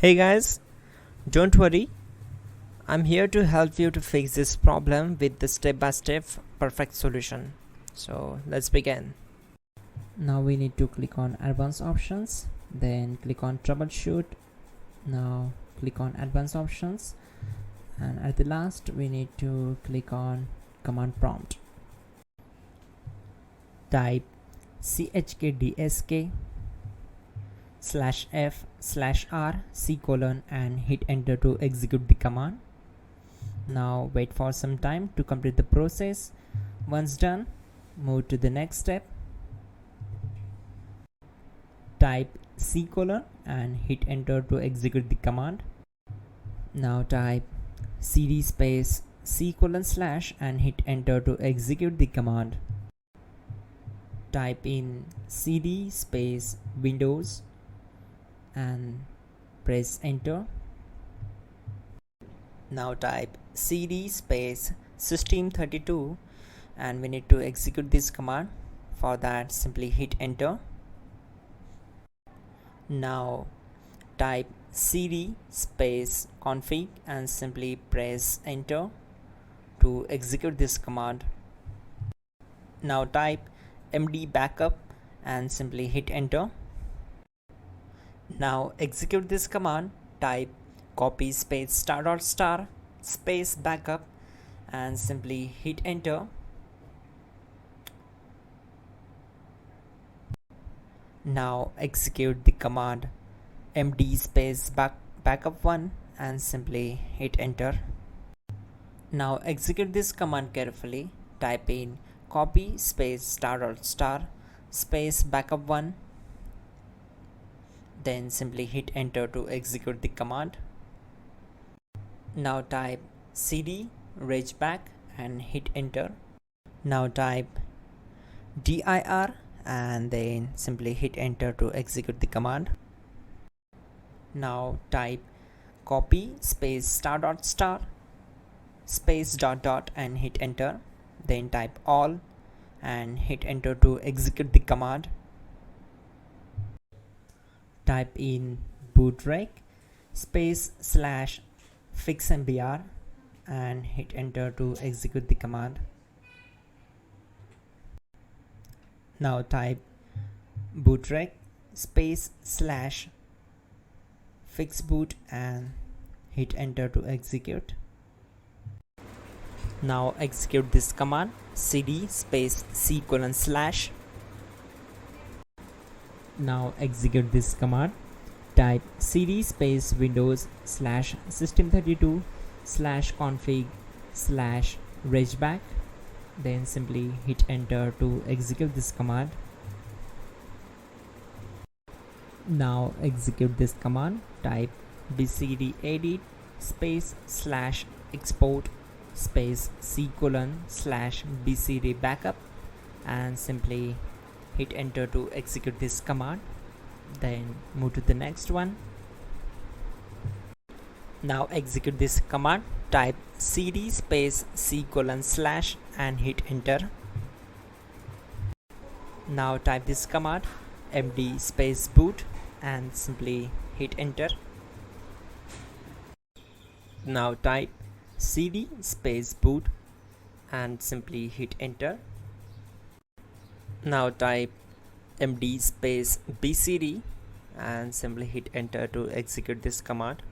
Hey guys, don't worry, I'm here to help you to fix this problem with the step-by-step perfect solution. So let's begin. Now we need to click on advanced options, then click on troubleshoot. Now click on advanced options, and at the last we need to click on command prompt. Type chkdsk /f/r c:, and hit enter to execute the command. Now wait for some time to complete the process. Once done, move to the next step. Type c:, and hit enter to execute the command. Now type cd space c:/ and hit enter to execute the command. Type in cd space Windows and press enter. Now type cd space system32 and we need to execute this command. For that, simply hit enter. Now type cd space config and simply press enter to execute this command. Now type md backup and simply hit enter. Now execute this command. Type copy space *** space backup and simply hit enter. Now execute the command md space backup1 and simply hit enter. Now execute this command carefully. Type in copy space ** space backup1, then simply hit enter to execute the command. Now type cd regback and hit enter. Now type dir and then simply hit enter to execute the command. Now type copy space ** space ... and hit enter. Then type all and hit enter to execute the command. Type in bootrec space /fixmbr and hit enter to execute the command. Now type bootrec space /fixboot and hit enter to execute. Now execute this command cd space c:/. Now execute this command. Type cd space Windows /system32 /config /regback, then simply hit enter to execute this command. Now execute this command. Type bcd edit space /export space c:/ bcd backup and simply hit enter to execute this command. Then move to the next one. Now execute this command. Type cd space c:/ and hit enter. Now type this command md space boot and simply hit enter. Now type cd space boot and simply hit enter. Now type md space bcd and simply hit enter to execute this command.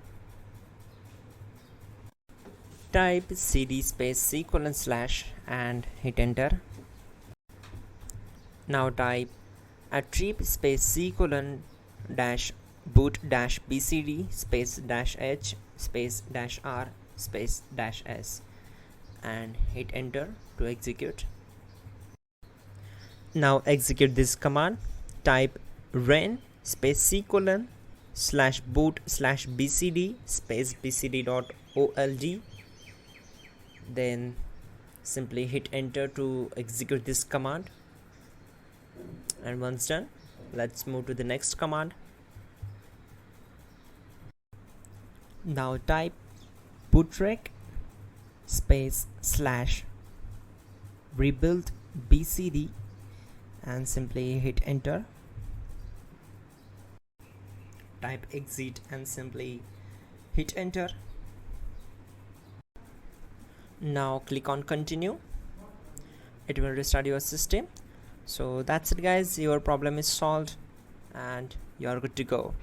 Type cd space c:/ and hit enter. Now type attrib space c:/ boot -bcd space -h space -r space -s and hit enter to execute. Now execute this command. Type ren space c:/ /boot /bcd space bcd.old, then simply hit enter to execute this command. And once done, let's move to the next command. Now type bootrec space /rebuild bcd and simply hit enter. type exit and simply hit enter. Now click on continue. It will restart your system. So that's it guys, your problem is solved and you are good to go.